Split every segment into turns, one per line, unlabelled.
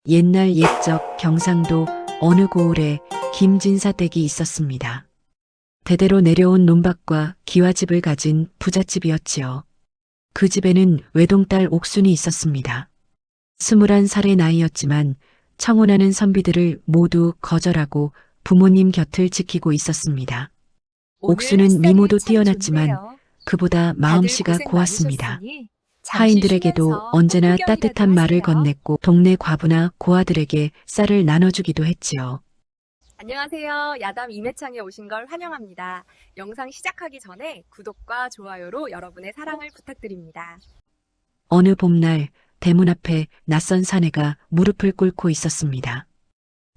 옛날 옛적 경상도 어느 고을에 김진사 댁이 있었습니다. 대대로 내려온 논밭과 기와집을 가진 부잣집이었지요. 그 집에는 외동딸 옥순이 있었습니다. 21살의 나이였지만 청혼하는 선비들을 모두 거절하고 부모님 곁을 지키고 있었습니다. 옥수는 미모도 뛰어났지만 그보다 마음씨가 고왔습니다. 하인들에게도 언제나 따뜻한 말을 건넸고 동네 과부나 고아들에게 쌀을 나눠주기도 했지요.
안녕하세요. 야담 임혜창에 오신 걸 환영합니다. 영상 시작하기 전에 구독과 좋아요로 여러분의 사랑을 부탁드립니다.
어느 봄날 대문 앞에 낯선 사내가 무릎을 꿇고 있었습니다.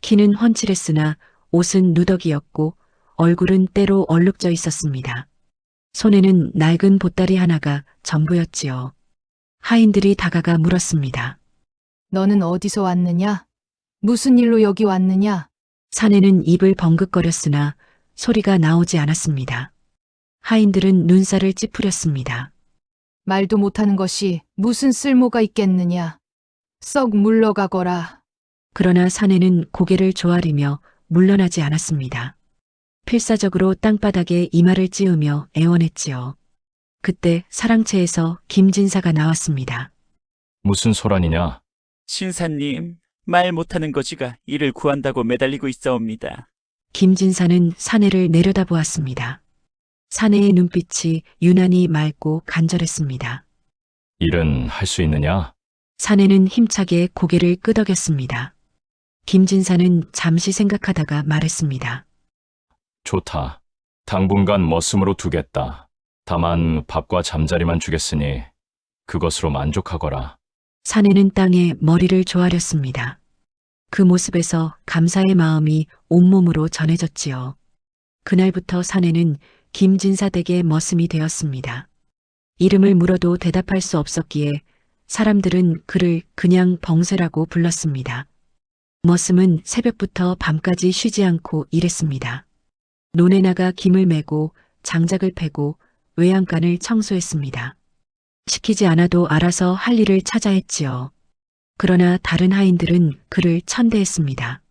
키는 훤칠했으나 옷은 누더기였고 얼굴은 때로 얼룩져 있었습니다. 손에는 낡은 보따리 하나가 전부였지요. 하인들이 다가가 물었습니다.
너는 어디서 왔느냐? 무슨 일로 여기 왔느냐?
사내는 입을 벙긋거렸으나 소리가 나오지 않았습니다. 하인들은 눈살을 찌푸렸습니다.
말도 못하는 것이 무슨 쓸모가 있겠느냐? 썩 물러가거라.
그러나 사내는 고개를 조아리며 물러나지 않았습니다. 필사적으로 땅바닥에 이마를 찌우며 애원했지요. 그때 사랑채에서 김진사가 나왔습니다.
무슨 소란이냐?
신사님, 말 못하는 거지가 이를 구한다고 매달리고 있사옵니다.
김진사는 사내를 내려다보았습니다. 사내의 눈빛이 유난히 맑고 간절했습니다.
일은 할 수 있느냐?
사내는 힘차게 고개를 끄덕였습니다. 김진사는 잠시 생각하다가 말했습니다.
좋다. 당분간 머슴으로 두겠다. 다만 밥과 잠자리만 주겠으니 그것으로 만족하거라.
사내는 땅에 머리를 조아렸습니다. 그 모습에서 감사의 마음이 온몸으로 전해졌지요. 그날부터 사내는 김진사 댁의 머슴이 되었습니다. 이름을 물어도 대답할 수 없었기에 사람들은 그를 그냥 벙쇠라고 불렀습니다. 머슴은 새벽부터 밤까지 쉬지 않고 일했습니다. 논에 나가 김을 메고 장작을 패고 외양간을 청소했습니다. 시키지 않아도 알아서 할 일을 찾아 했지요. 그러나 다른 하인들은 그를 천대했습니다.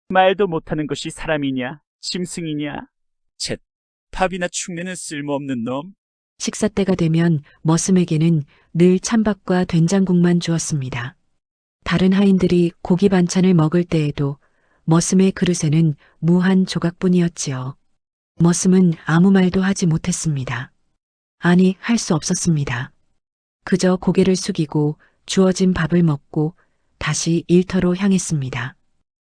말도 못하는 것이 사람이냐, 짐승이냐? 쳇, 밥이나 축내는 쓸모없는 놈.
식사 때가 되면 머슴에게는 늘 찬밥과 된장국만 주었습니다. 다른 하인들이 고기 반찬을 먹을 때에도 머슴의 그릇에는 무한 조각뿐이었지요. 머슴은 아무 말도 하지 못했습니다. 아니, 할 수 없었습니다. 그저 고개를 숙이고 주어진 밥을 먹고 다시 일터로 향했습니다.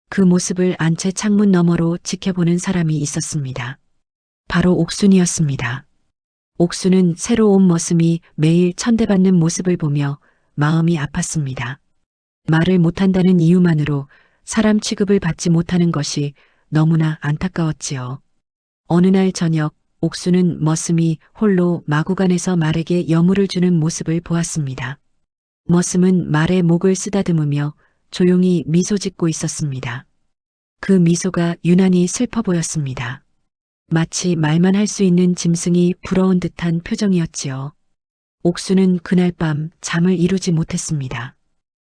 그 모습을 안채 창문 너머로 지켜보는 사람이 있었습니다. 바로 옥순이었습니다. 옥순은 새로 온 머슴이 매일 천대받는 모습을 보며 마음이 아팠습니다. 말을 못한다는 이유만으로 사람 취급을 받지 못하는 것이 너무나 안타까웠지요. 어느 날 저녁 옥순은 머슴이 홀로 마구간에서 말에게 여물을 주는 모습을 보았습니다. 머슴은 말의 목을 쓰다듬으며 조용히 미소 짓고 있었습니다. 그 미소가 유난히 슬퍼 보였습니다. 마치 말만 할 수 있는 짐승이 부러운 듯한 표정이었지요. 옥순은 그날 밤 잠을 이루지 못했습니다.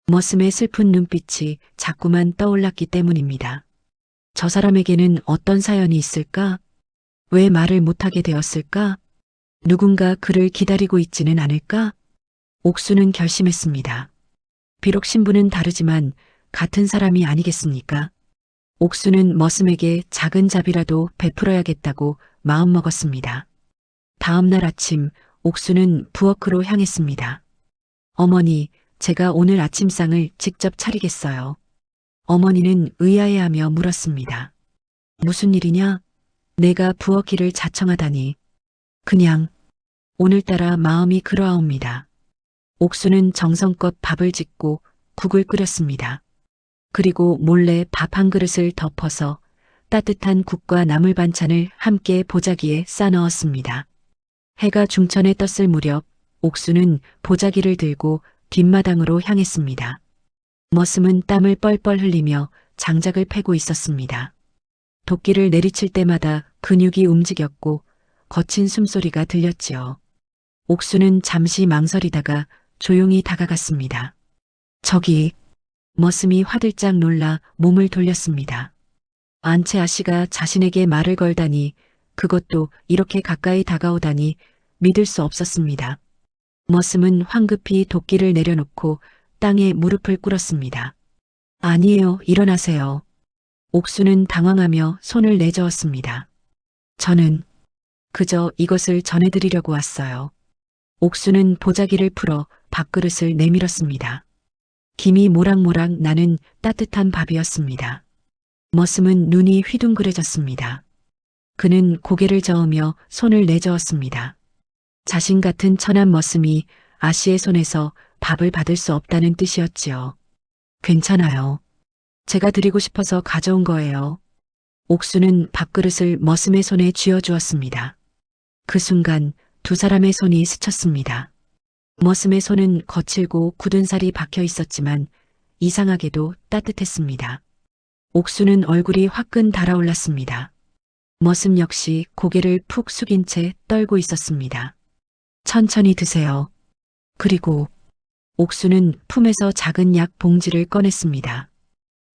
머슴의 슬픈 눈빛이 자꾸만 떠올랐기 때문입니다. 저 사람에게는 어떤 사연이 있을까? 왜 말을 못하게 되었을까? 누군가 그를 기다리고 있지는 않을까? 옥순은 결심했습니다. 비록 신분은 다르지만 같은 사람이 아니겠습니까? 옥순은 머슴에게 작은 잡이라도 베풀어야겠다고 마음먹었습니다. 다음 날 아침 옥순은 부엌으로 향했습니다. 어머니, 제가 오늘 아침상을 직접 차리겠어요. 어머니는 의아해하며 물었습니다. 무슨 일이냐? 내가 부엌 일을 자청하다니. 그냥 오늘따라 마음이 그러하옵니다. 옥순은 정성껏 밥을 짓고 국을 끓였습니다. 그리고 몰래 밥 한 그릇을 덮어서 따뜻한 국과 나물 반찬을 함께 보자기에 싸넣었습니다. 해가 중천에 떴을 무렵 옥순은 보자기를 들고 뒷마당으로 향했습니다. 머슴은 땀을 뻘뻘 흘리며 장작을 패고 있었습니다. 도끼를 내리칠 때마다 근육이 움직였고 거친 숨소리가 들렸지요. 옥수는 잠시 망설이다가 조용히 다가갔습니다. 저기 머슴이 화들짝 놀라 몸을 돌렸습니다. 안채 아씨가 자신에게 말을 걸다니, 그것도 이렇게 가까이 다가오다니 믿을 수 없었습니다. 머슴은 황급히 도끼를 내려놓고 땅에 무릎을 꿇었습니다. 아니에요, 일어나세요. 옥수는 당황하며 손을 내저었습니다. 저는 그저 이것을 전해드리려고 왔어요. 옥수는 보자기를 풀어 밥그릇을 내밀었습니다. 김이 모락모락 나는 따뜻한 밥이었습니다. 머슴은 눈이 휘둥그레졌습니다. 그는 고개를 저으며 손을 내저었습니다. 자신 같은 천한 머슴이 아씨의 손에서 밥을 받을 수 없다는 뜻이었지요. 괜찮아요. 제가 드리고 싶어서 가져온 거예요. 옥수는 밥그릇을 머슴의 손에 쥐어주었습니다. 그 순간 두 사람의 손이 스쳤습니다. 머슴의 손은 거칠고 굳은 살이 박혀 있었지만 이상하게도 따뜻했습니다. 옥수는 얼굴이 화끈 달아올랐습니다. 머슴 역시 고개를 푹 숙인 채 떨고 있었습니다. 천천히 드세요. 그리고 옥수는 품에서 작은 약 봉지를 꺼냈습니다.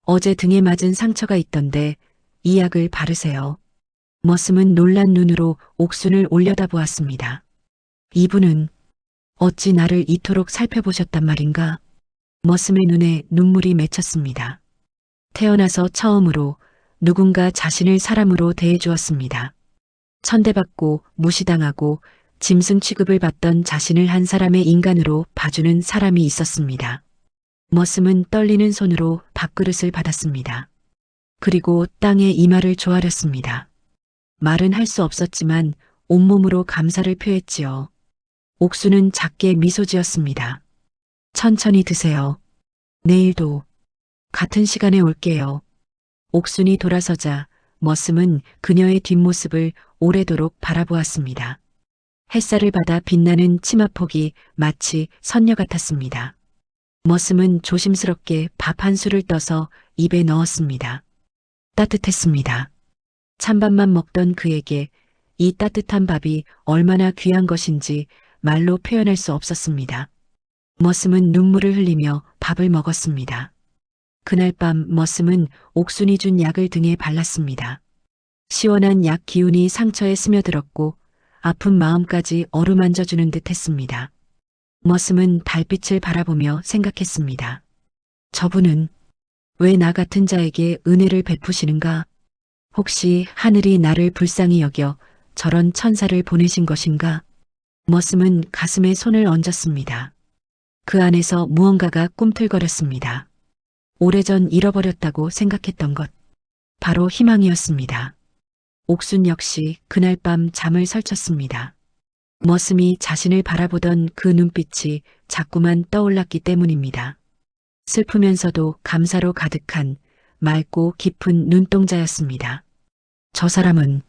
어제 등에 맞은 상처가 있던데 이 약을 바르세요. 머슴은 놀란 눈으로 옥순을 올려다보았습니다. 이분은 어찌 나를 이토록 살펴보셨단 말인가? 머슴의 눈에 눈물이 맺혔습니다. 태어나서 처음으로 누군가 자신을 사람으로 대해주었습니다. 천대받고 무시당하고 짐승 취급을 받던 자신을 한 사람의 인간으로 봐주는 사람이 있었습니다. 머슴은 떨리는 손으로 밥그릇을 받았습니다. 그리고 땅에 이마를 조아렸습니다. 말은 할 수 없었지만 온몸으로 감사를 표했지요. 옥수는 작게 미소 지었습니다. 천천히 드세요. 내일도 같은 시간에 올게요. 옥순이 돌아서자 머슴은 그녀의 뒷모습을 오래도록 바라보았습니다. 햇살을 받아 빛나는 치마폭이 마치 선녀 같았습니다. 머슴은 조심스럽게 밥 한 술을 떠서 입에 넣었습니다. 따뜻했습니다. 찬밥만 먹던 그에게 이 따뜻한 밥이 얼마나 귀한 것인지 말로 표현할 수 없었습니다. 머슴은 눈물을 흘리며 밥을 먹었습니다. 그날 밤 머슴은 옥순이 준 약을 등에 발랐습니다. 시원한 약 기운이 상처에 스며들었고 아픈 마음까지 어루만져주는 듯 했습니다. 머슴은 달빛을 바라보며 생각했습니다. 저분은 왜 나 같은 자에게 은혜를 베푸시는가? 혹시 하늘이 나를 불쌍히 여겨 저런 천사를 보내신 것인가? 머슴은 가슴에 손을 얹었습니다. 그 안에서 무언가가 꿈틀거렸습니다. 오래전 잃어버렸다고 생각했던 것. 바로 희망이었습니다. 옥순 역시 그날 밤 잠을 설쳤습니다. 머슴이 자신을 바라보던 그 눈빛이 자꾸만 떠올랐기 때문입니다. 슬프면서도 감사로 가득한 맑고 깊은 눈동자였습니다. 저 사람은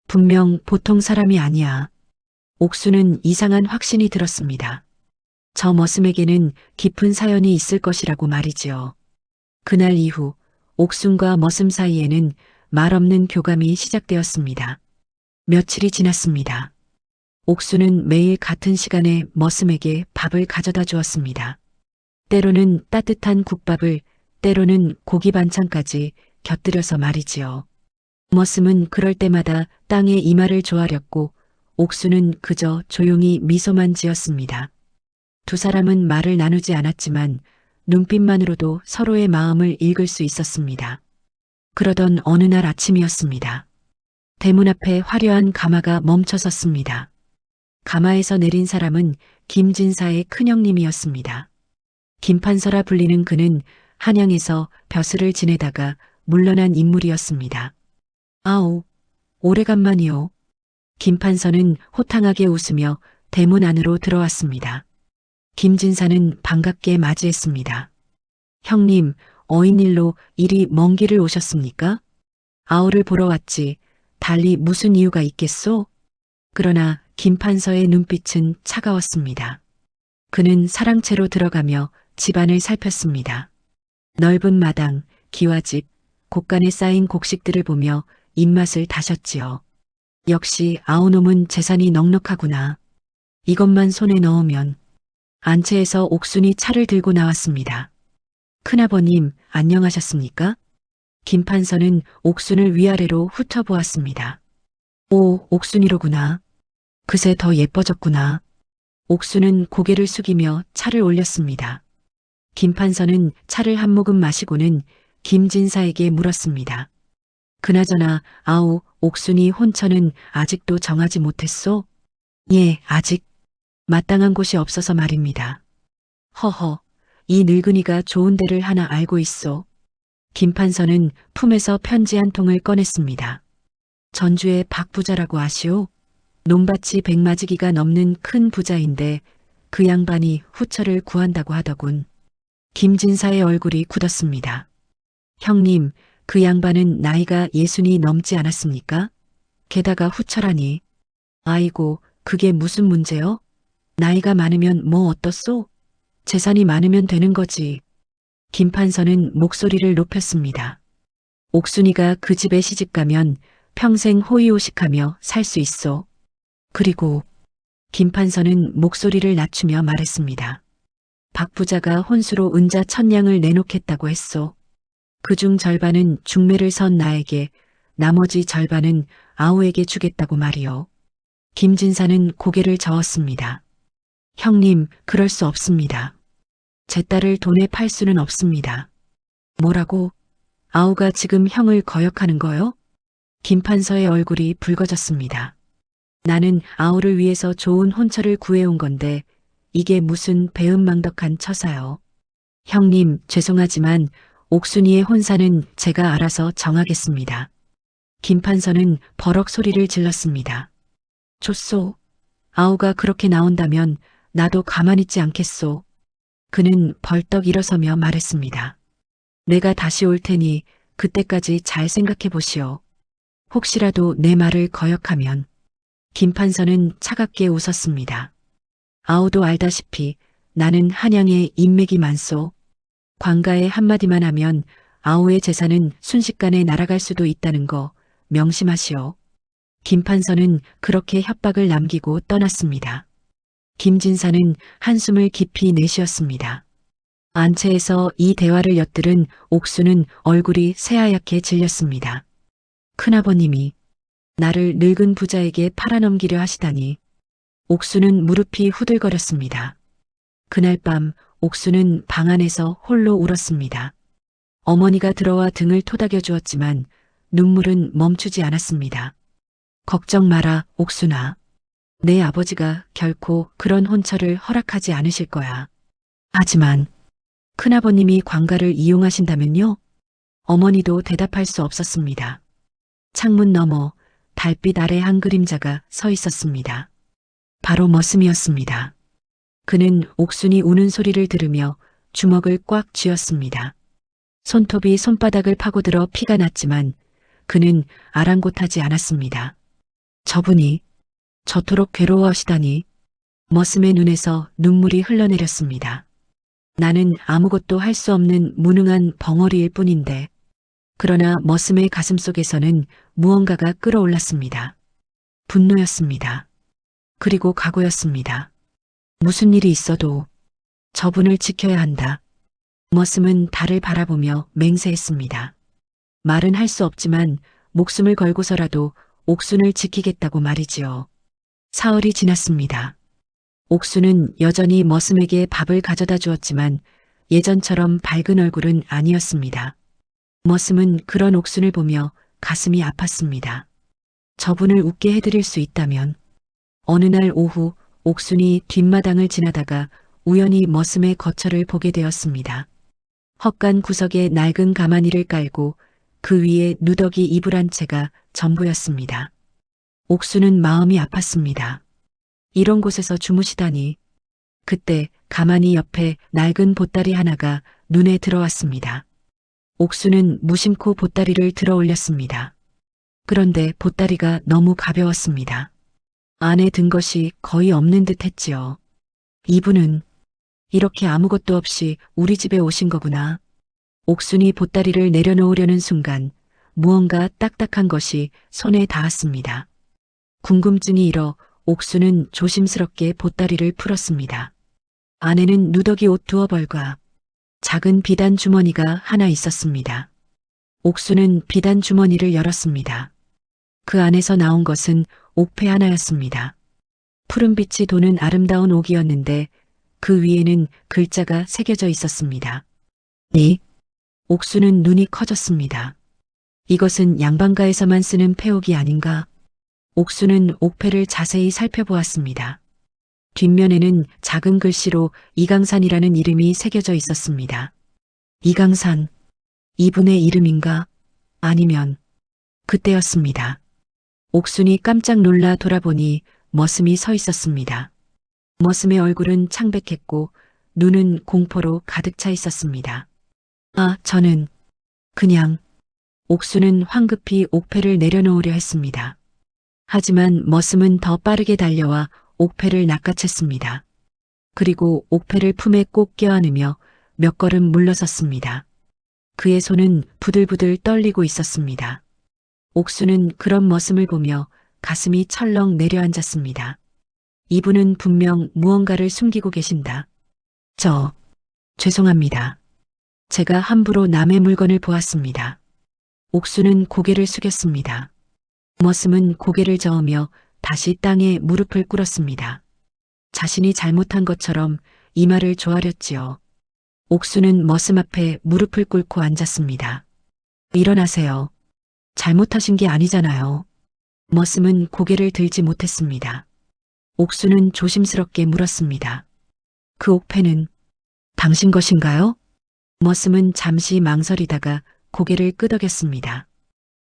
분명 보통 사람이 아니야. 옥수는 이상한 확신이 들었습니다. 저 머슴에게는 깊은 사연이 있을 것이라고 말이지요. 그날 이후 옥순과 머슴 사이에는 말없는 교감이 시작되었습니다. 며칠이 지났습니다. 옥수는 매일 같은 시간에 머슴에게 밥을 가져다 주었습니다. 때로는 따뜻한 국밥을, 때로는 고기 반찬까지 곁들여서 말이지요. 머슴은 그럴 때마다 땅에 이마를 조아렸고 옥수는 그저 조용히 미소만 지었습니다. 두 사람은 말을 나누지 않았지만 눈빛만으로도 서로의 마음을 읽을 수 있었습니다. 그러던 어느 날 아침이었습니다. 대문 앞에 화려한 가마가 멈춰 섰습니다. 가마에서 내린 사람은 김진사의 큰형님이었습니다. 김판서라 불리는 그는 한양에서 벼슬을 지내다가 물러난 인물이었습니다. 아우, 오래간만이요. 김판서는 호탕하게 웃으며 대문 안으로 들어왔습니다. 김진사는 반갑게 맞이했습니다. 형님, 어인일로 이리 먼 길을 오셨습니까? 아우를 보러 왔지. 달리 무슨 이유가 있겠소? 그러나 김판서의 눈빛은 차가웠습니다. 그는 사랑채로 들어가며 집안을 살폈습니다. 넓은 마당, 기와집, 곳간에 쌓인 곡식들을 보며 입맛을 다셨지요. 역시 아우놈은 재산이 넉넉하구나. 이것만 손에 넣으면. 안채에서 옥순이 차를 들고 나왔습니다. 큰아버님, 안녕하셨습니까? 김판서는 옥순을 위아래로 훑어보았습니다. 오, 옥순이로구나. 그새 더 예뻐졌구나. 옥순은 고개를 숙이며 차를 올렸습니다. 김판서는 차를 한 모금 마시고는 김진사에게 물었습니다. 그나저나 아우, 옥순이 혼처는 아직도 정하지 못했소? 예, 아직 마땅한 곳이 없어서 말입니다. 허허, 이 늙은이가 좋은 데를 하나 알고 있소. 김판서는 품에서 편지 한 통을 꺼냈습니다. 전주의 박 부자라고 아시오? 논밭이 100마지기가 넘는 큰 부자인데 그 양반이 후처를 구한다고 하더군. 김진사의 얼굴이 굳었습니다. 형님, 그 양반은 나이가 60이 넘지 않았습니까? 게다가 후처라니. 아이고, 그게 무슨 문제요? 나이가 많으면 뭐 어떻소? 재산이 많으면 되는 거지. 김판서는 목소리를 높였습니다. 옥순이가 그 집에 시집가면 평생 호의호식하며 살 수 있소. 그리고 김판서는 목소리를 낮추며 말했습니다. 박 부자가 혼수로 은자 1000냥을 내놓겠다고 했소. 그중 절반은 중매를 선 나에게, 나머지 절반은 아우에게 주겠다고 말이요. 김진사는 고개를 저었습니다. 형님, 그럴 수 없습니다. 제 딸을 돈에 팔 수는 없습니다. 뭐라고? 아우가 지금 형을 거역하는 거요? 김판서의 얼굴이 붉어졌습니다. 나는 아우를 위해서 좋은 혼처를 구해온 건데 이게 무슨 배은망덕한 처사요. 형님, 죄송하지만 옥순이의 혼사는 제가 알아서 정하겠습니다. 김판서는 버럭 소리를 질렀습니다. 좋소. 아우가 그렇게 나온다면 나도 가만히 있지 않겠소. 그는 벌떡 일어서며 말했습니다. 내가 다시 올 테니 그때까지 잘 생각해 보시오. 혹시라도 내 말을 거역하면. 김판서는 차갑게 웃었습니다. 아우도 알다시피 나는 한양에 인맥이 많소. 관가에 한마디만 하면 아우의 재산은 순식간에 날아갈 수도 있다는 거 명심하시오. 김판서는 그렇게 협박을 남기고 떠났습니다. 김진사는 한숨을 깊이 내쉬었습니다. 안채에서 이 대화를 엿들은 옥수는 얼굴이 새하얗게 질렸습니다. 큰아버님이 나를 늙은 부자에게 팔아넘기려 하시다니. 옥수는 무릎이 후들거렸습니다. 그날 밤 옥수는 방 안에서 홀로 울었습니다. 어머니가 들어와 등을 토닥여 주었지만 눈물은 멈추지 않았습니다. 걱정 마라, 옥순아. 내 아버지가 결코 그런 혼처를 허락하지 않으실 거야. 하지만 큰아버님이 관가를 이용하신다면요? 어머니도 대답할 수 없었습니다. 창문 너머 달빛 아래 한 그림자가 서 있었습니다. 바로 머슴이었습니다. 그는 옥순이 우는 소리를 들으며 주먹을 꽉 쥐었습니다. 손톱이 손바닥을 파고들어 피가 났지만 그는 아랑곳하지 않았습니다. 저분이 저토록 괴로워하시다니. 머슴의 눈에서 눈물이 흘러내렸습니다. 나는 아무것도 할 수 없는 무능한 벙어리일 뿐인데. 그러나 머슴의 가슴속에서는 무언가가 끓어올랐습니다. 분노였습니다. 그리고 각오였습니다. 무슨 일이 있어도 저분을 지켜야 한다. 머슴은 달을 바라보며 맹세했습니다. 말은 할 수 없지만 목숨을 걸고서라도 옥순을 지키겠다고 말이지요. 사흘이 지났습니다. 옥순은 여전히 머슴에게 밥을 가져다 주었지만 예전처럼 밝은 얼굴은 아니었습니다. 머슴은 그런 옥순을 보며 가슴이 아팠습니다. 저분을 웃게 해드릴 수 있다면. 어느 날 오후 옥순이 뒷마당을 지나다가 우연히 머슴의 거처를 보게 되었습니다. 헛간 구석에 낡은 가마니를 깔고 그 위에 누더기 이불 한 채가 전부였습니다. 옥순은 마음이 아팠습니다. 이런 곳에서 주무시다니. 그때 가마니 옆에 낡은 보따리 하나가 눈에 들어왔습니다. 옥순은 무심코 보따리를 들어 올렸습니다. 그런데 보따리가 너무 가벼웠습니다. 안에 든 것이 거의 없는 듯 했지요. 이분은 이렇게 아무것도 없이 우리 집에 오신 거구나. 옥순이 보따리를 내려놓으려는 순간 무언가 딱딱한 것이 손에 닿았습니다. 궁금증이 일어 옥순은 조심스럽게 보따리를 풀었습니다. 안에는 누더기 옷 두어 벌과 작은 비단 주머니가 하나 있었습니다. 옥수는 비단 주머니를 열었습니다. 그 안에서 나온 것은 옥패 하나였습니다. 푸른빛이 도는 아름다운 옥이었는데 그 위에는 글자가 새겨져 있었습니다. 네. 옥수는 눈이 커졌습니다. 이것은 양반가에서만 쓰는 패옥이 아닌가? 옥수는 옥패를 자세히 살펴보았습니다. 뒷면에는 작은 글씨로 이강산이라는 이름이 새겨져 있었습니다. 이강산, 이분의 이름인가? 아니면 그때였습니다. 옥순이 깜짝 놀라 돌아보니 머슴이 서 있었습니다. 머슴의 얼굴은 창백했고 눈은 공포로 가득 차 있었습니다. 아, 저는 그냥 옥수는 황급히 옥패를 내려놓으려 했습니다. 하지만 머슴은 더 빠르게 달려와 옥패를 낚아챘습니다. 그리고 옥패를 품에 꼭 껴안으며 몇 걸음 물러섰습니다. 그의 손은 부들부들 떨리고 있었습니다. 옥수는 그런 머슴을 보며 가슴이 철렁 내려앉았습니다. 이분은 분명 무언가를 숨기고 계신다. 죄송합니다. 제가 함부로 남의 물건을 보았습니다. 옥수는 고개를 숙였습니다. 머슴은 고개를 저으며 다시 땅에 무릎을 꿇었습니다. 자신이 잘못한 것처럼 이 말을 조아렸지요. 옥수는 머슴 앞에 무릎을 꿇고 앉았습니다. 일어나세요. 잘못하신 게 아니잖아요. 머슴은 고개를 들지 못했습니다. 옥수는 조심스럽게 물었습니다. 그 옥패는 당신 것인가요? 머슴은 잠시 망설이다가 고개를 끄덕였습니다.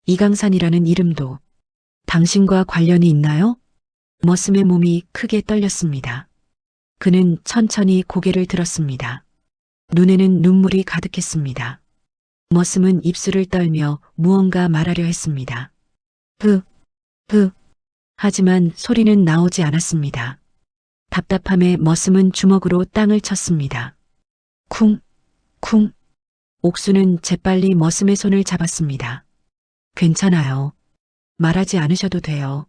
이강산이라는 이름도 당신과 관련이 있나요? 머슴의 몸이 크게 떨렸습니다. 그는 천천히 고개를 들었습니다. 눈에는 눈물이 가득했습니다. 머슴은 입술을 떨며 무언가 말하려 했습니다. 하지만 소리는 나오지 않았습니다. 답답함에 머슴은 주먹으로 땅을 쳤습니다. 쿵. 옥수는 재빨리 머슴의 손을 잡았습니다. 괜찮아요. 말하지 않으셔도 돼요.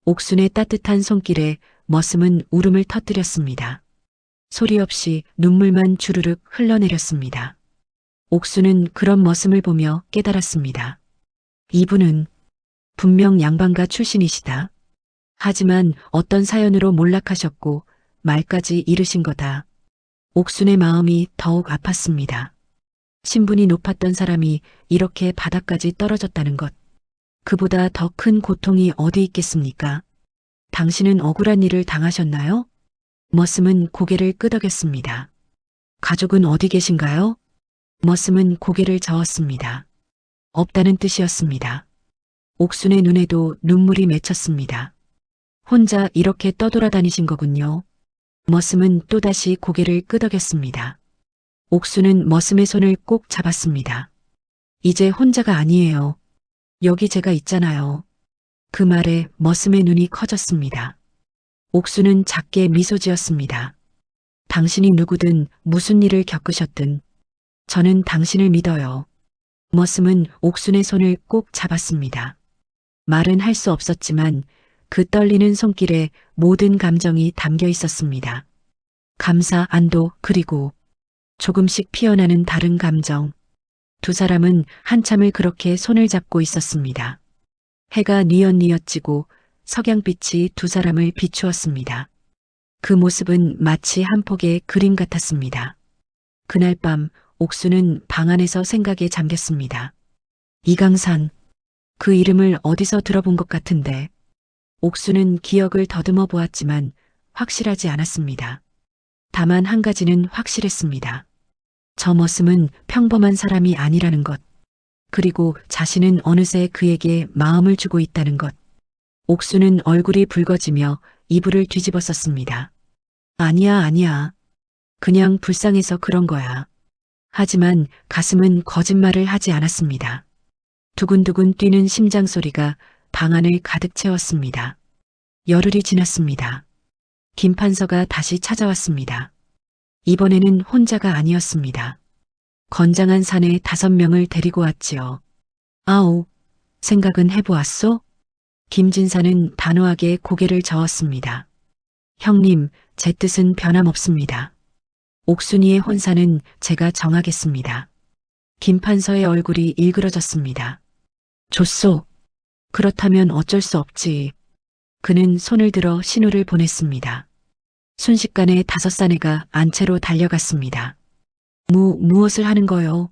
옥순의 따뜻한 손길에 머슴은 울음을 터뜨렸습니다. 소리 없이 눈물만 주르륵 흘러내렸습니다. 옥수는 그런 머슴을 보며 깨달았습니다. 이분은 분명 양반가 출신이시다. 하지만 어떤 사연으로 몰락하셨고 말까지 잃으신 거다. 옥순의 마음이 더욱 아팠습니다. 신분이 높았던 사람이 이렇게 바닥까지 떨어졌다는 것. 그보다 더 큰 고통이 어디 있겠습니까? 당신은 억울한 일을 당하셨나요? 머슴은 고개를 끄덕였습니다. 가족은 어디 계신가요? 머슴은 고개를 저었습니다. 없다는 뜻이었습니다. 옥순의 눈에도 눈물이 맺혔습니다. 혼자 이렇게 떠돌아다니신 거군요. 머슴은 또다시 고개를 끄덕였습니다. 옥순은 머슴의 손을 꼭 잡았습니다. 이제 혼자가 아니에요. 여기 제가 있잖아요. 그 말에 머슴의 눈이 커졌습니다. 옥수는 작게 미소 지었습니다. 당신이 누구든 무슨 일을 겪으셨든 저는 당신을 믿어요. 머슴은 옥순의 손을 꼭 잡았습니다. 말은 할 수 없었지만 그 떨리는 손길에 모든 감정이 담겨 있었습니다. 감사, 안도, 그리고 조금씩 피어나는 다른 감정. 두 사람은 한참을 그렇게 손을 잡고 있었습니다. 해가 뉘엿뉘엿 지고 석양빛이 두 사람을 비추었습니다. 그 모습은 마치 한 폭의 그림 같았습니다. 그날 밤 옥수는 방 안에서 생각에 잠겼습니다. 이강산, 그 이름을 어디서 들어본 것 같은데. 옥수는 기억을 더듬어 보았지만 확실하지 않았습니다. 다만 한 가지는 확실했습니다. 저 머슴은 평범한 사람이 아니라는 것. 그리고 자신은 어느새 그에게 마음을 주고 있다는 것. 옥수는 얼굴이 붉어지며 이불을 뒤집어 썼습니다. 아니야. 그냥 불쌍해서 그런 거야. 하지만 가슴은 거짓말을 하지 않았습니다. 두근두근 뛰는 심장 소리가 방 안을 가득 채웠습니다. 열흘이 지났습니다. 김판서가 다시 찾아왔습니다. 이번에는 혼자가 아니었습니다. 건장한 사내 5명을 데리고 왔지요. 아오, 생각은 해보았소? 김진사는 단호하게 고개를 저었습니다. 형님, 제 뜻은 변함없습니다. 옥순이의 혼사는 제가 정하겠습니다. 김판서의 얼굴이 일그러졌습니다. 좋소. 그렇다면 어쩔 수 없지. 그는 손을 들어 신호를 보냈습니다. 순식간에 5사내가 안채로 달려갔습니다. 무엇을 하는 거요?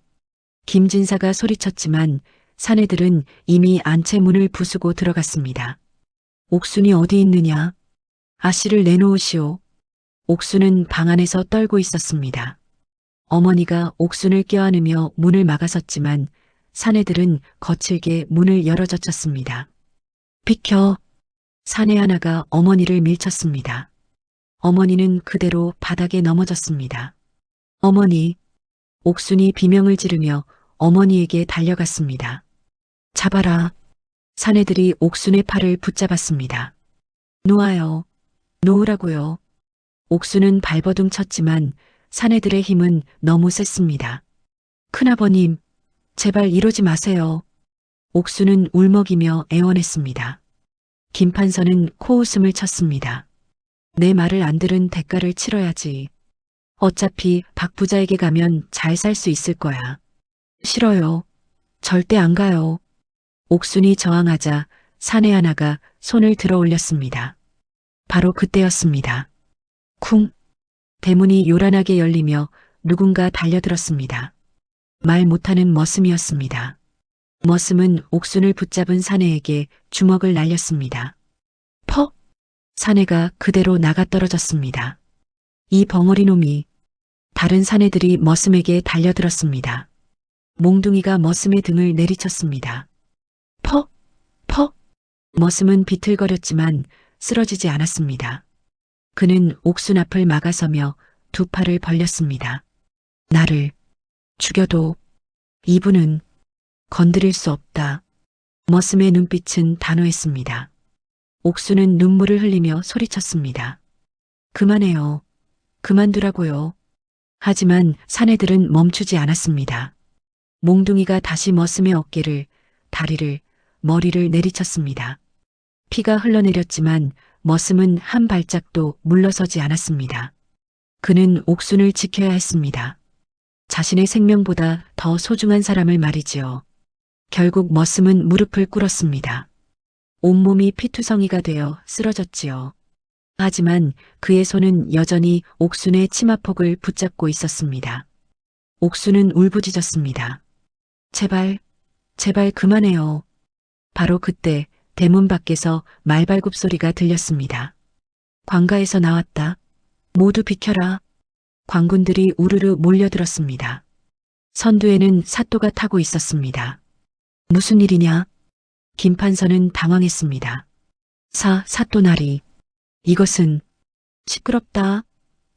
김진사가 소리쳤지만 사내들은 이미 안채 문을 부수고 들어갔습니다. 옥순이 어디 있느냐? 아씨를 내놓으시오. 옥순은 방 안에서 떨고 있었습니다. 어머니가 옥순을 껴안으며 문을 막아섰지만 사내들은 거칠게 문을 열어젖혔습니다. 비켜! 사내 하나가 어머니를 밀쳤습니다. 어머니는 그대로 바닥에 넘어졌습니다. 어머니! 옥순이 비명을 지르며 어머니에게 달려갔습니다. 잡아라! 사내들이 옥순의 팔을 붙잡았습니다. 놓아요. 놓으라고요. 옥순은 발버둥 쳤지만 사내들의 힘은 너무 셌습니다. 큰아버님, 제발 이러지 마세요. 옥순은 울먹이며 애원했습니다. 김판서는 코웃음을 쳤습니다. 내 말을 안 들은 대가를 치러야지. 어차피 박 부자에게 가면 잘 살 수 있을 거야. 싫어요. 절대 안 가요. 옥순이 저항하자 사내 하나가 손을 들어 올렸습니다. 바로 그때였습니다. 쿵! 대문이 요란하게 열리며 누군가 달려들었습니다. 말 못하는 머슴이었습니다. 머슴은 옥순을 붙잡은 사내에게 주먹을 날렸습니다. 퍽! 사내가 그대로 나가떨어졌습니다. 이 벙어리 놈이. 다른 사내들이 머슴에게 달려들었습니다. 몽둥이가 머슴의 등을 내리쳤습니다. 퍽! 퍽! 머슴은 비틀거렸지만 쓰러지지 않았습니다. 그는 옥순 앞을 막아서며 두 팔을 벌렸습니다. 나를 죽여도 이분은 건드릴 수 없다. 머슴의 눈빛은 단호했습니다. 옥순은 눈물을 흘리며 소리쳤습니다. 그만해요. 그만두라고요. 하지만 사내들은 멈추지 않았습니다. 몽둥이가 다시 머슴의 어깨를, 다리를, 머리를 내리쳤습니다. 피가 흘러내렸지만 머슴은 한 발짝도 물러서지 않았습니다. 그는 옥순을 지켜야 했습니다. 자신의 생명보다 더 소중한 사람을 말이지요. 결국 머슴은 무릎을 꿇었습니다. 온몸이 피투성이가 되어 쓰러졌지요. 하지만 그의 손은 여전히 옥순의 치마폭을 붙잡고 있었습니다. 옥순은 울부짖었습니다. 제발, 제발 그만해요. 바로 그때 대문 밖에서 말발굽 소리가 들렸습니다. 관가에서 나왔다. 모두 비켜라. 관군들이 우르르 몰려들었습니다. 선두에는 사또가 타고 있었습니다. 무슨 일이냐? 김판서는 당황했습니다. 사또나리. 이것은 시끄럽다.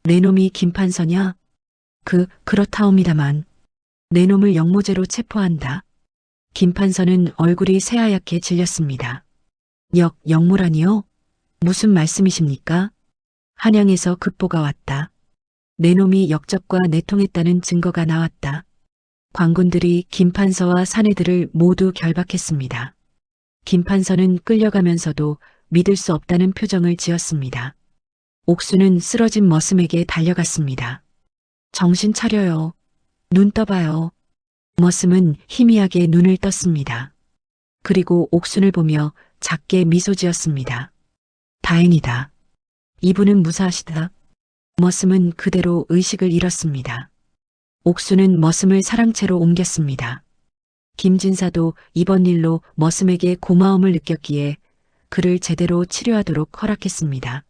내 놈이 김판서냐? 그렇다옵니다만 내 놈을 영모죄로 체포한다. 김판서는 얼굴이 새하얗게 질렸습니다. 영모라니요? 무슨 말씀이십니까? 한양에서 급보가 왔다. 내 놈이 역적과 내통했다는 증거가 나왔다. 관군들이 김판서와 사내들을 모두 결박했습니다. 김판서는 끌려가면서도 믿을 수 없다는 표정을 지었습니다. 옥수는 쓰러진 머슴에게 달려갔습니다. 정신 차려요. 눈 떠봐요. 머슴은 희미하게 눈을 떴습니다. 그리고 옥순을 보며 작게 미소 지었습니다. 다행이다. 이분은 무사하시다. 머슴은 그대로 의식을 잃었습니다. 옥순은 머슴을 사랑채로 옮겼습니다. 김진사도 이번 일로 머슴에게 고마움을 느꼈기에 그를 제대로 치료하도록 허락했습니다.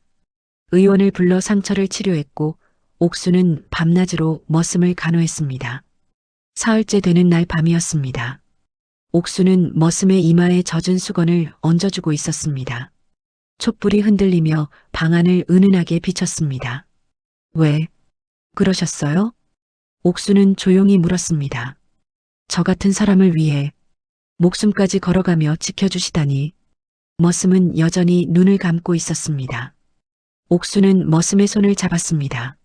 의원을 불러 상처를 치료했고 옥수는 밤낮으로 머슴을 간호했습니다. 사흘째 되는 날 밤이었습니다. 옥수는 머슴의 이마에 젖은 수건을 얹어주고 있었습니다. 촛불이 흔들리며 방 안을 은은하게 비쳤습니다. 왜 그러셨어요? 옥수는 조용히 물었습니다. 저 같은 사람을 위해 목숨까지 걸어가며 지켜주시다니. 머슴은 여전히 눈을 감고 있었습니다. 옥수는 머슴의 손을 잡았습니다.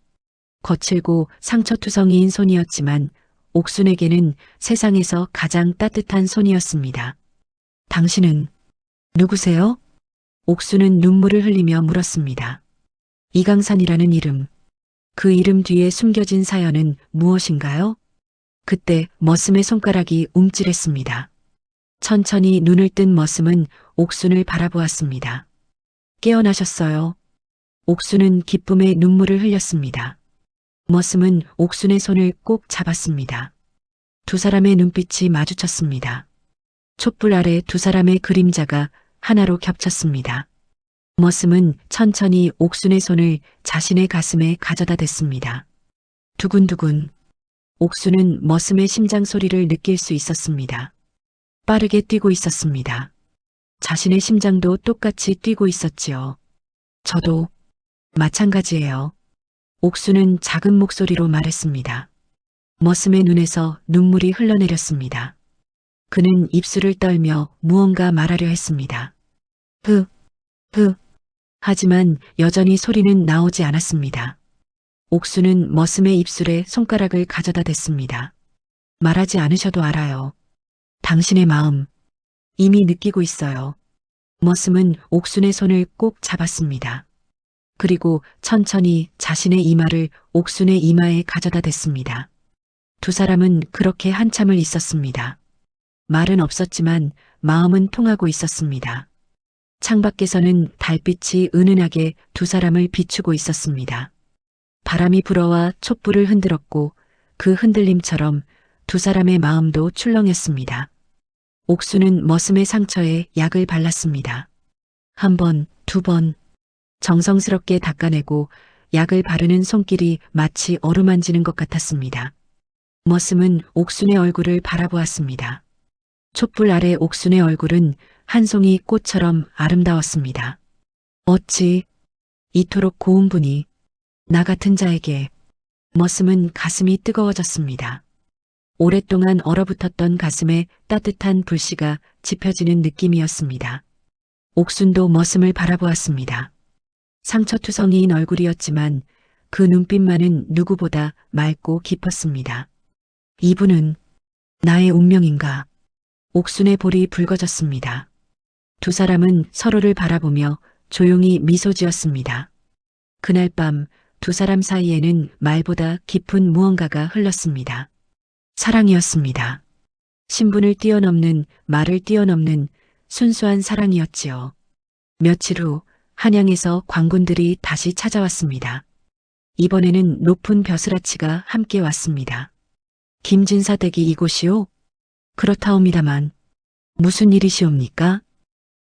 거칠고 상처투성이인 손이었지만 옥순에게는 세상에서 가장 따뜻한 손이었습니다. 당신은 누구세요? 옥수는 눈물을 흘리며 물었습니다. 이강산이라는 이름. 그 이름 뒤에 숨겨진 사연은 무엇인가요? 그때 머슴의 손가락이 움찔했습니다. 천천히 눈을 뜬 머슴은 옥순을 바라보았습니다. 깨어나셨어요. 옥순은 기쁨의 눈물을 흘렸습니다. 머슴은 옥순의 손을 꼭 잡았습니다. 두 사람의 눈빛이 마주쳤습니다. 촛불 아래 두 사람의 그림자가 하나로 겹쳤습니다. 머슴은 천천히 옥순의 손을 자신의 가슴에 가져다 댔습니다. 두근두근. 옥순은 머슴의 심장 소리를 느낄 수 있었습니다. 빠르게 뛰고 있었습니다. 자신의 심장도 똑같이 뛰고 있었지요. 저도 마찬가지예요. 옥순은 작은 목소리로 말했습니다. 머슴의 눈에서 눈물이 흘러내렸습니다. 그는 입술을 떨며 무언가 말하려 했습니다. 하지만 여전히 소리는 나오지 않았습니다. 옥수는 머슴의 입술에 손가락을 가져다 댔습니다. 말하지 않으셔도 알아요. 당신의 마음, 이미 느끼고 있어요. 머슴은 옥순의 손을 꼭 잡았습니다. 그리고 천천히 자신의 이마를 옥순의 이마에 가져다 댔습니다. 두 사람은 그렇게 한참을 있었습니다. 말은 없었지만 마음은 통하고 있었습니다. 창밖에서는 달빛이 은은하게 두 사람을 비추고 있었습니다. 바람이 불어와 촛불을 흔들었고 그 흔들림처럼 두 사람의 마음도 출렁였습니다. 옥수는 머슴의 상처에 약을 발랐습니다. 한 번, 두 번, 정성스럽게 닦아내고 약을 바르는 손길이 마치 어루만지는 것 같았습니다. 머슴은 옥순의 얼굴을 바라보았습니다. 촛불 아래 옥순의 얼굴은 한 송이 꽃처럼 아름다웠습니다. 어찌 이토록 고운 분이 나 같은 자에게. 머슴은 가슴이 뜨거워졌습니다. 오랫동안 얼어붙었던 가슴에 따뜻한 불씨가 지펴지는 느낌이었습니다. 옥순도 머슴을 바라보았습니다. 상처투성이인 얼굴이었지만 그 눈빛만은 누구보다 맑고 깊었습니다. 이분은 나의 운명인가? 옥순의 볼이 붉어졌습니다. 두 사람은 서로를 바라보며 조용히 미소 지었습니다. 그날 밤 두 사람 사이에는 말보다 깊은 무언가가 흘렀습니다. 사랑이었습니다. 신분을 뛰어넘는, 말을 뛰어넘는 순수한 사랑이었지요. 며칠 후 한양에서 광군들이 다시 찾아왔습니다. 이번에는 높은 벼슬아치가 함께 왔습니다. 김진사 댁이 이곳이오? 그렇다옵니다만 무슨 일이시옵니까?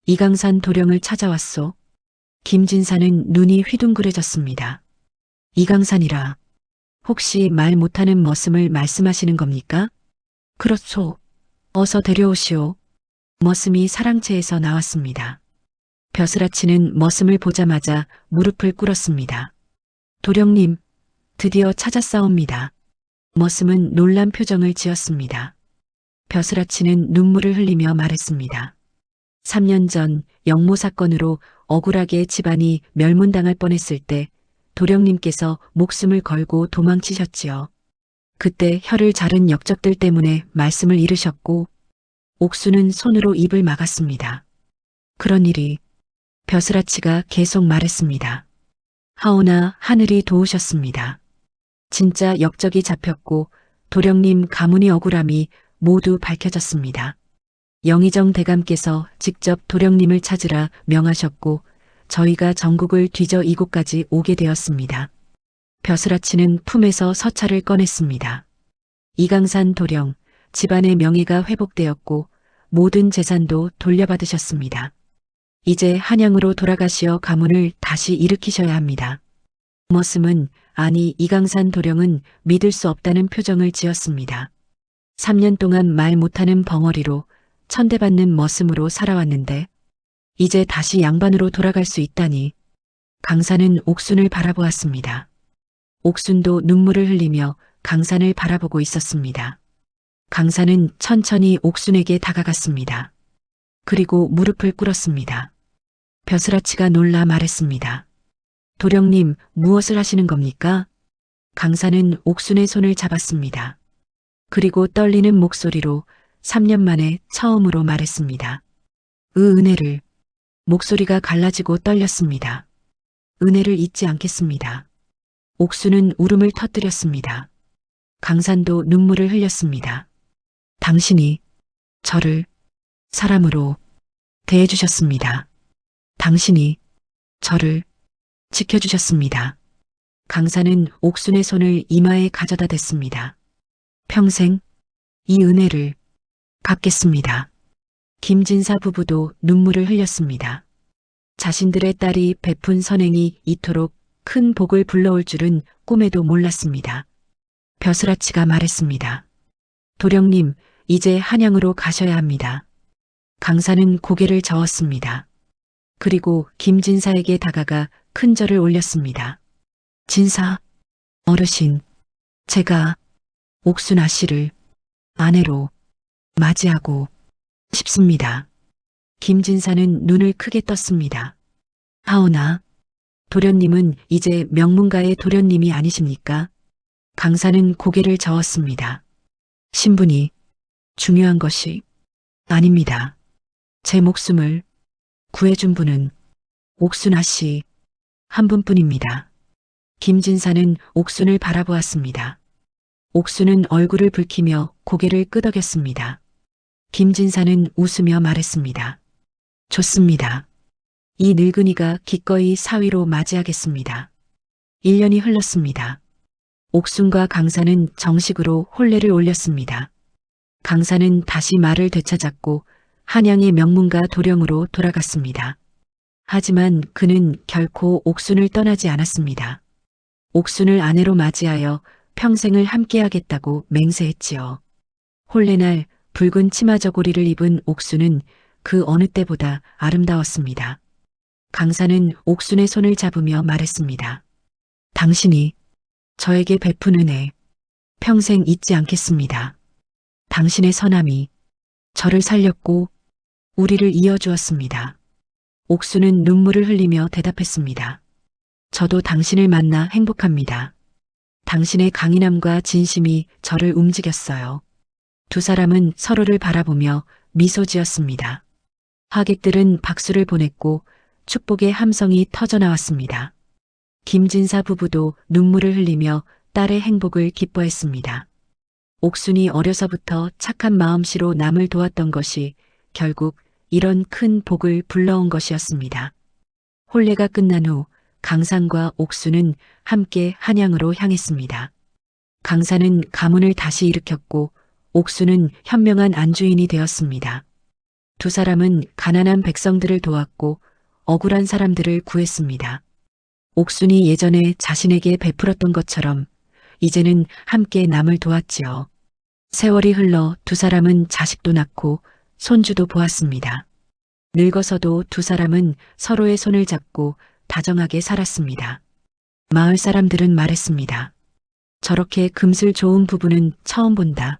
이강산 도령을 찾아왔소. 김진사는 눈이 휘둥그레졌습니다. 이강산이라 혹시 말 못하는 머슴을 말씀하시는 겁니까? 그렇소. 어서 데려오시오. 머슴이 사랑채에서 나왔습니다. 벼슬아치는 머슴을 보자마자 무릎을 꿇었습니다. 도령님, 드디어 찾았사옵니다. 머슴은 놀란 표정을 지었습니다. 벼슬아치는 눈물을 흘리며 말했습니다. 3년 전 영모 사건으로 억울하게 집안이 멸문당할 뻔했을 때 도령님께서 목숨을 걸고 도망치셨지요. 그때 혀를 자른 역적들 때문에 말씀을 잃으셨고 옥수는 손으로 입을 막았습니다. 그런 일이. 벼슬아치가 계속 말했습니다. 하오나 하늘이 도우셨습니다. 진짜 역적이 잡혔고 도령님 가문의 억울함이 모두 밝혀졌습니다. 영의정 대감께서 직접 도령님을 찾으라 명하셨고 저희가 전국을 뒤져 이곳까지 오게 되었습니다. 벼슬아치는 품에서 서찰을 꺼냈습니다. 이강산 도령, 집안의 명예가 회복되었고 모든 재산도 돌려받으셨습니다. 이제 한양으로 돌아가시어 가문을 다시 일으키셔야 합니다. 머슴은 아니 이강산 도령은 믿을 수 없다는 표정을 지었습니다. 3년 동안 말 못하는 벙어리로 천대받는 머슴으로 살아왔는데 이제 다시 양반으로 돌아갈 수 있다니. 강산은 옥순을 바라보았습니다. 옥순도 눈물을 흘리며 강산을 바라보고 있었습니다. 강산은 천천히 옥순에게 다가갔습니다. 그리고 무릎을 꿇었습니다. 벼슬아치가 놀라 말했습니다. 도령님, 무엇을 하시는 겁니까? 강산은 옥순의 손을 잡았습니다. 그리고 떨리는 목소리로 3년 만에 처음으로 말했습니다. 은혜를. 목소리가 갈라지고 떨렸습니다. 은혜를 잊지 않겠습니다. 옥수는 울음을 터뜨렸습니다. 강산도 눈물을 흘렸습니다. 당신이 저를 사람으로 대해주셨습니다. 당신이 저를 지켜주셨습니다. 강산은 옥순의 손을 이마에 가져다 댔습니다. 평생 이 은혜를 갚겠습니다. 김진사 부부도 눈물을 흘렸습니다. 자신들의 딸이 베푼 선행이 이토록 큰 복을 불러올 줄은 꿈에도 몰랐습니다. 벼슬아치가 말했습니다. 도령님, 이제 한양으로 가셔야 합니다. 강사는 고개를 저었습니다. 그리고 김진사에게 다가가 큰 절을 올렸습니다. 진사, 어르신, 제가 옥순아 씨를 아내로 맞이하고 싶습니다. 김진사는 눈을 크게 떴습니다. 하오나, 도련님은 이제 명문가의 도련님이 아니십니까? 강사는 고개를 저었습니다. 신분이 중요한 것이 아닙니다. 제 목숨을 구해준 분은 옥순아 씨 한 분뿐입니다. 김진사는 옥순을 바라보았습니다. 옥순은 얼굴을 붉히며 고개를 끄덕였습니다. 김진사는 웃으며 말했습니다. 좋습니다. 이 늙은이가 기꺼이 사위로 맞이하겠습니다. 1년이 흘렀습니다. 옥순과 강사는 정식으로 혼례를 올렸습니다. 강사는 다시 말을 되찾았고 한양의 명문가 도령으로 돌아갔습니다. 하지만 그는 결코 옥순을 떠나지 않았습니다. 옥순을 아내로 맞이하여 평생을 함께하겠다고 맹세했지요. 혼례날 붉은 치마 저고리를 입은 옥순은 그 어느 때보다 아름다웠습니다. 강사는 옥순의 손을 잡으며 말했습니다. 당신이 저에게 베푼 은혜 평생 잊지 않겠습니다. 당신의 선함이 저를 살렸고 우리를 이어주었습니다. 옥수는 눈물을 흘리며 대답했습니다. 저도 당신을 만나 행복합니다. 당신의 강인함과 진심이 저를 움직였어요. 두 사람은 서로를 바라보며 미소 지었습니다. 하객들은 박수를 보냈고 축복의 함성이 터져나왔습니다. 김진사 부부도 눈물을 흘리며 딸의 행복을 기뻐했습니다. 옥순이 어려서부터 착한 마음씨로 남을 도왔던 것이 결국 이런 큰 복을 불러온 것이었습니다. 혼례가 끝난 후 강산과 옥순은 함께 한양으로 향했습니다. 강산은 가문을 다시 일으켰고 옥순은 현명한 안주인이 되었습니다. 두 사람은 가난한 백성들을 도왔고 억울한 사람들을 구했습니다. 옥순이 예전에 자신에게 베풀었던 것처럼 이제는 함께 남을 도왔지요. 세월이 흘러 두 사람은 자식도 낳고 손주도 보았습니다. 늙어서도 두 사람은 서로의 손을 잡고 다정하게 살았습니다. 마을 사람들은 말했습니다. 저렇게 금슬 좋은 부부는 처음 본다.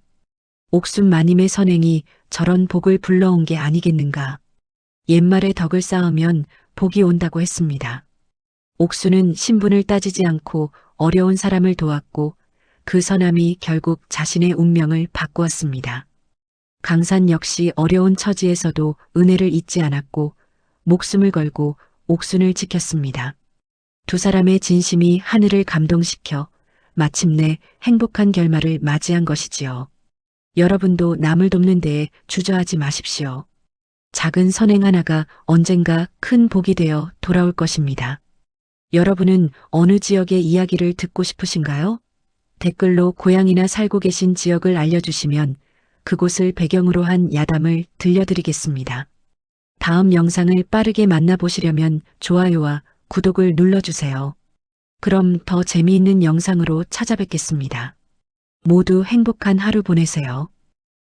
옥순 마님의 선행이 저런 복을 불러온 게 아니겠는가. 옛말에 덕을 쌓으면 복이 온다고 했습니다. 옥순은 신분을 따지지 않고 어려운 사람을 도왔고 그 선함이 결국 자신의 운명을 바꾸었습니다. 강산 역시 어려운 처지에서도 은혜를 잊지 않았고 목숨을 걸고 옥순을 지켰습니다. 두 사람의 진심이 하늘을 감동시켜 마침내 행복한 결말을 맞이한 것이지요. 여러분도 남을 돕는 데에 주저하지 마십시오. 작은 선행 하나가 언젠가 큰 복이 되어 돌아올 것입니다. 여러분은 어느 지역의 이야기를 듣고 싶으신가요? 댓글로 고향이나 살고 계신 지역을 알려주시면 그곳을 배경으로 한 야담을 들려드리겠습니다. 다음 영상을 빠르게 만나보시려면 좋아요와 구독을 눌러주세요. 그럼 더 재미있는 영상으로 찾아뵙겠습니다. 모두 행복한 하루 보내세요.